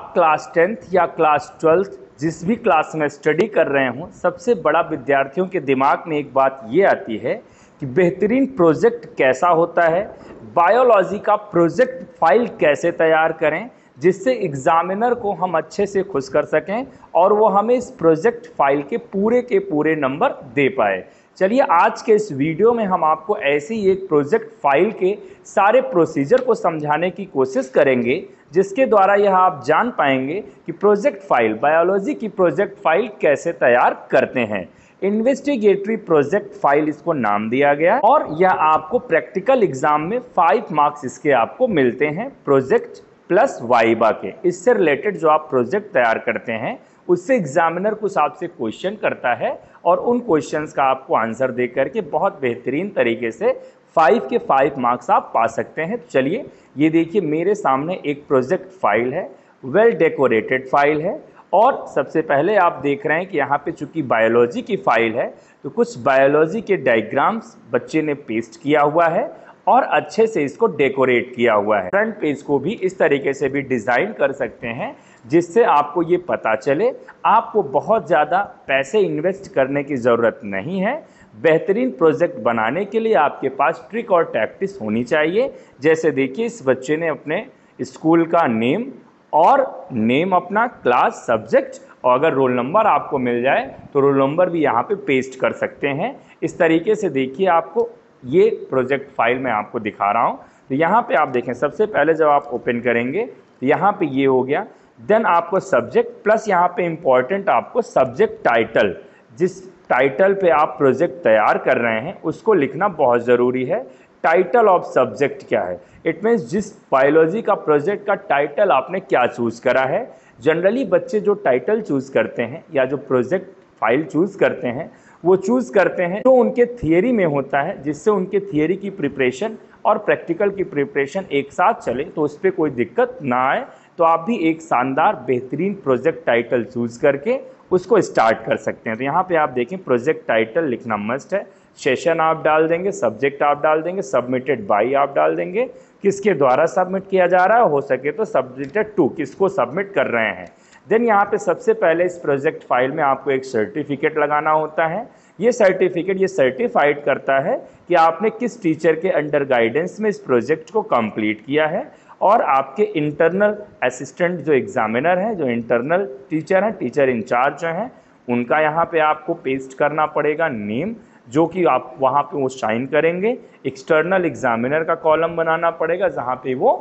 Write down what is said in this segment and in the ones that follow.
आप class 10th या class 12th जिस भी क्लास में स्टडी कर रहे हों, सबसे बड़ा विद्यार्थियों के दिमाग में एक बात ये आती है कि बेहतरीन प्रोजेक्ट कैसा होता है, बायोलॉजी का प्रोजेक्ट फाइल कैसे तैयार करें जिससे एग्जामिनर को हम अच्छे से खुश कर सकें और वो हमें इस प्रोजेक्ट फाइल के पूरे नंबर दे पाए। चलिए आज के इस वीडियो में हम आपको ऐसी एक प्रोजेक्ट फाइल के सारे प्रोसीजर को समझाने की कोशिश करेंगे जिसके द्वारा यह आप जान पाएंगे कि प्रोजेक्ट फाइल, बायोलॉजी की प्रोजेक्ट फाइल कैसे तैयार करते हैं। इन्वेस्टिगेटरी प्रोजेक्ट फाइल इसको नाम दिया गया और यह आपको प्रैक्टिकल एग्जाम में 5 मार्क्स इसके आपको मिलते हैं प्रोजेक्ट प्लस वाइवा के। इससे रिलेटेड जो आप प्रोजेक्ट तैयार करते हैं उससे एग्जामिनर कुछ आपसे क्वेश्चन करता है और उन क्वेश्चंस का आपको आंसर दे करके बहुत बेहतरीन तरीके से 5 के 5 मार्क्स आप पा सकते हैं। चलिए ये देखिए मेरे सामने एक प्रोजेक्ट फाइल है, वेल डेकोरेटेड फाइल है और सबसे पहले आप देख रहे हैं कि यहाँ पे चूंकि बायोलॉजी की फाइल है तो कुछ बायोलॉजी के डायग्राम्स बच्चे ने पेस्ट किया हुआ है और अच्छे से इसको डेकोरेट किया हुआ है। फ्रंट पेज को भी इस तरीके से भी डिज़ाइन कर सकते हैं जिससे आपको ये पता चले आपको बहुत ज़्यादा पैसे इन्वेस्ट करने की ज़रूरत नहीं है। बेहतरीन प्रोजेक्ट बनाने के लिए आपके पास ट्रिक और टैक्टिस होनी चाहिए। जैसे देखिए इस बच्चे ने अपने स्कूल का नेम और नेम अपना क्लास सब्जेक्ट और अगर रोल नंबर आपको मिल जाए तो रोल नंबर भी यहाँ पे पेस्ट कर सकते हैं। इस तरीके से देखिए आपको ये प्रोजेक्ट फाइल मैं आपको दिखा रहा हूँ। तो यहाँ पे आप देखें सबसे पहले जब आप ओपन करेंगे तो यहाँ पे ये हो गया। देन आपको सब्जेक्ट प्लस यहाँ पे इम्पॉर्टेंट आपको सब्जेक्ट टाइटल, जिस टाइटल पे आप प्रोजेक्ट तैयार कर रहे हैं उसको लिखना बहुत ज़रूरी है। टाइटल ऑफ सब्जेक्ट क्या है, इट मीन्स जिस बायोलॉजी का प्रोजेक्ट का टाइटल आपने क्या चूज़ करा है। जनरली बच्चे जो टाइटल चूज़ करते हैं या जो प्रोजेक्ट फाइल चूज़ करते हैं वो चूज़ करते हैं जो उनके थियरी में होता है, जिससे उनके थियरी की प्रिपरेशन और प्रैक्टिकल की प्रिपरेशन एक साथ चले तो उस पर कोई दिक्कत ना आए। तो आप भी एक शानदार बेहतरीन प्रोजेक्ट टाइटल चूज़ करके उसको स्टार्ट कर सकते हैं। तो यहाँ पे आप देखें प्रोजेक्ट टाइटल लिखना मस्ट है। सेशन आप डाल देंगे, सब्जेक्ट आप डाल देंगे, सबमिटेड बाई आप डाल देंगे, किसके द्वारा सबमिट किया जा रहा है, हो सके तो सबमिटेड टू, किसको सबमिट कर रहे हैं। देन यहाँ पे सबसे पहले इस प्रोजेक्ट फाइल में आपको एक सर्टिफिकेट लगाना होता है। ये सर्टिफिकेट ये सर्टिफाइड करता है कि आपने किस टीचर के अंडर गाइडेंस में इस प्रोजेक्ट को कंप्लीट किया है और आपके इंटरनल असिस्टेंट जो एग्जामिनर हैं, जो इंटरनल टीचर हैं, टीचर इंचार्ज जो हैं, उनका यहाँ पे आपको पेस्ट करना पड़ेगा नेम, जो कि आप वहाँ पे वो साइन करेंगे। एक्सटर्नल एग्जामिनर का कॉलम बनाना पड़ेगा जहाँ पे वो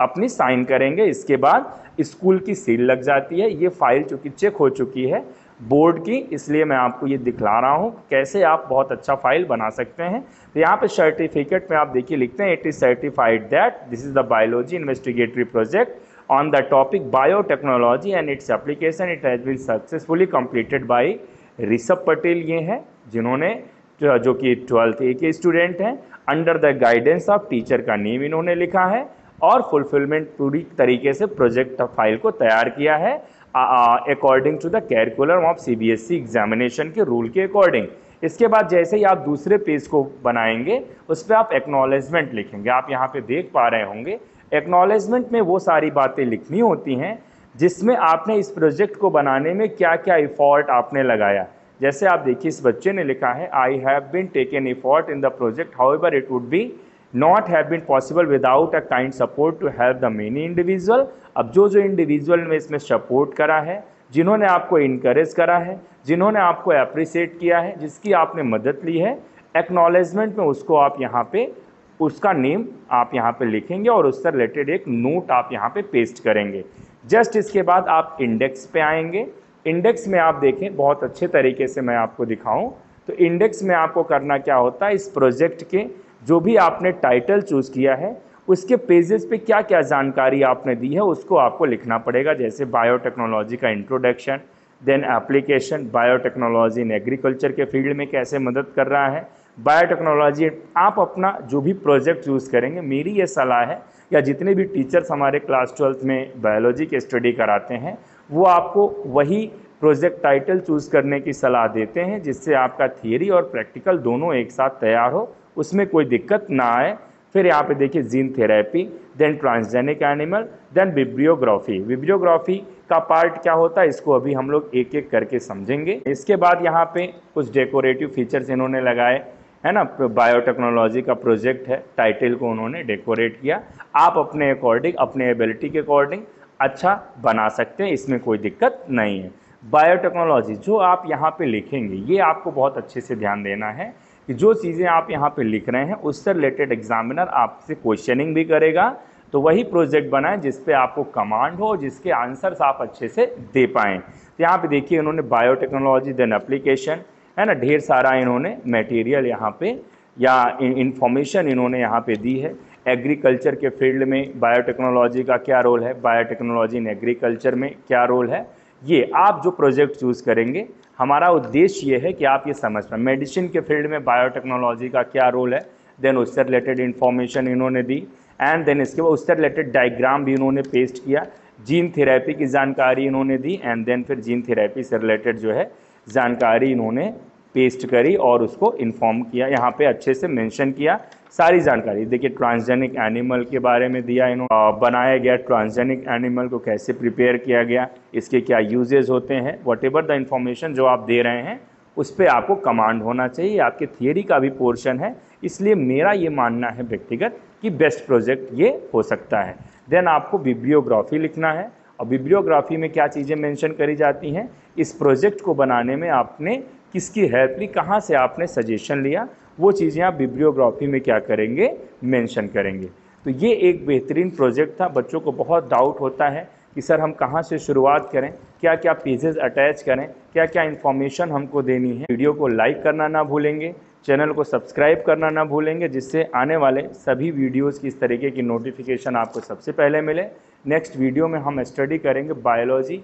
अपनी साइन करेंगे। इसके बाद स्कूल की सील लग जाती है। ये फाइल चूँकि चेक हो चुकी है बोर्ड की, इसलिए मैं आपको ये दिखला रहा हूँ कैसे आप बहुत अच्छा फाइल बना सकते हैं। तो यहाँ पे सर्टिफिकेट में आप देखिए लिखते हैं it is certified that this is the biology investigatory project on the topic biotechnology and its application, it has been successfully completed by Rishabh Patel. ये हैं जिन्होंने जो कि 12th A के स्टूडेंट हैं। Under the guidance of teacher का name इन्होंने लिखा है और फुलफिलमेंट पूरी तरीके से प्रोजेक्ट फाइल को तैयार किया है according to the curriculum of CBSE examination के रूल के अकॉर्डिंग। इसके बाद जैसे ही आप दूसरे पेज को बनाएंगे उस पर आप एक्नॉलेजमेंट लिखेंगे। आप यहाँ पे देख पा रहे होंगे एक्नॉलेजमेंट में वो सारी बातें लिखनी होती हैं जिसमें आपने इस प्रोजेक्ट को बनाने में क्या क्या एफर्ट आपने लगाया। जैसे आप देखिए इस बच्चे ने लिखा है I have been taken effort in the project, however it would be not have been possible without a kind support to help the many individual. अब जो इंडिविजुअल ने इसमें सपोर्ट करा है, जिन्होंने आपको इनकरेज करा है, जिन्होंने आपको अप्रिशिएट किया है, जिसकी आपने मदद ली है, एक्नॉलेजमेंट में उसको आप यहाँ पे उसका नेम आप यहाँ पे लिखेंगे और उससे रिलेटेड एक नोट आप यहाँ पे पेस्ट करेंगे। जस्ट इसके बाद आप इंडेक्स पे आएंगे। इंडेक्स में आप देखें बहुत अच्छे तरीके से मैं आपको दिखाऊं तो इंडेक्स में आपको करना क्या होता है, इस प्रोजेक्ट के जो भी आपने टाइटल चूज़ किया है उसके पेजेस पे क्या क्या जानकारी आपने दी है उसको आपको लिखना पड़ेगा। जैसे बायोटेक्नोलॉजी का introduction, then application, biotechnology in agriculture के फील्ड में कैसे मदद कर रहा है, बायोटेक्नोलॉजी। आप अपना जो भी प्रोजेक्ट चूज़ करेंगे, मेरी ये सलाह है या जितने भी टीचर्स हमारे क्लास 12th में बायोलॉजी के स्टडी कराते हैं वो आपको वही प्रोजेक्ट टाइटल चूज़ करने की सलाह देते हैं जिससे आपका थियरी और प्रैक्टिकल दोनों एक साथ तैयार हो, उसमें कोई दिक्कत ना आए। फिर यहाँ पे देखिए gene therapy, then transgenic animal, then bibliography. Bibliography का पार्ट क्या होता है इसको अभी हम लोग एक एक करके समझेंगे। इसके बाद यहाँ पे कुछ डेकोरेटिव फीचर्स इन्होंने लगाए, है ना। बायोटेक्नोलॉजी का प्रोजेक्ट है, टाइटल को उन्होंने डेकोरेट किया। आप अपने अकॉर्डिंग, अपने एबिलिटी के अकॉर्डिंग अच्छा बना सकते हैं, इसमें कोई दिक्कत नहीं है। बायोटेक्नोलॉजी जो आप यहाँ पे लिखेंगे, ये आपको बहुत अच्छे से ध्यान देना है कि जो चीज़ें आप यहाँ पे लिख रहे हैं उससे रिलेटेड एग्जामिनर आपसे क्वेश्चनिंग भी करेगा, तो वही प्रोजेक्ट बनाएं जिस पे आपको कमांड हो, जिसके आंसर्स आप अच्छे से दे पाएँ। तो यहाँ पे देखिए इन्होंने बायोटेक्नोलॉजी देन एप्लीकेशन, है ना, ढेर सारा इन्होंने मटेरियल यहाँ पे या इंफॉर्मेशन इन्होंने यहाँ पे दी है। एग्रीकल्चर के फील्ड में बायोटेक्नोलॉजी का क्या रोल है, बायोटेक्नोलॉजी इन एग्रीकल्चर में क्या रोल है, ये आप जो प्रोजेक्ट चूज़ करेंगे, हमारा उद्देश्य ये है कि आप ये समझ पाएं मेडिसिन के फील्ड में बायोटेक्नोलॉजी का क्या रोल है, देन उससे रिलेटेड इन्फॉर्मेशन इन्होंने दी, एंड देन इसके बाद उससे रिलेटेड डायग्राम भी इन्होंने पेस्ट किया। जीन थेरेपी की जानकारी इन्होंने दी, एंड देन फिर जीन थेरेपी से रिलेटेड जो है जानकारी इन्होंने पेस्ट करी और उसको इन्फॉर्म किया, यहाँ पे अच्छे से मेंशन किया सारी जानकारी। देखिए ट्रांसजेनिक एनिमल के बारे में दिया इन्होंने, बनाया गया ट्रांसजेनिक एनिमल को कैसे प्रिपेयर किया गया, इसके क्या यूजेस होते हैं, व्हाटएवर द इंफॉर्मेशन जो आप दे रहे हैं उस पर आपको कमांड होना चाहिए। आपके थियरी का भी पोर्शन है, इसलिए मेरा ये मानना है व्यक्तिगत कि बेस्ट प्रोजेक्ट ये हो सकता है। देन आपको बिब्लियोग्राफी लिखना है, और बिब्लियोग्राफी में क्या चीज़ें मेंशन करी जाती हैं, इस प्रोजेक्ट को बनाने में आपने किसकी हेल्प ली, कहाँ से आपने सजेशन लिया, वो चीज़ें आप बिब्लियोग्राफी में क्या करेंगे, मेंशन करेंगे। तो ये एक बेहतरीन प्रोजेक्ट था। बच्चों को बहुत डाउट होता है कि सर हम कहाँ से शुरुआत करें, क्या क्या पेजेस अटैच करें, क्या क्या इन्फॉर्मेशन हमको देनी है। वीडियो को लाइक करना ना भूलेंगे, चैनल को सब्सक्राइब करना ना भूलेंगे, जिससे आने वाले सभी वीडियोज़ की इस तरीके की नोटिफिकेशन आपको सबसे पहले मिले। नेक्स्ट वीडियो में हम स्टडी करेंगे बायोलॉजी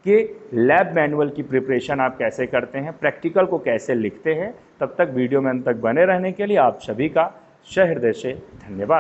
के लैब मैनुअल की प्रिपरेशन आप कैसे करते हैं, प्रैक्टिकल को कैसे लिखते हैं। तब तक वीडियो में अंत तक बने रहने के लिए आप सभी का सहृदय से धन्यवाद।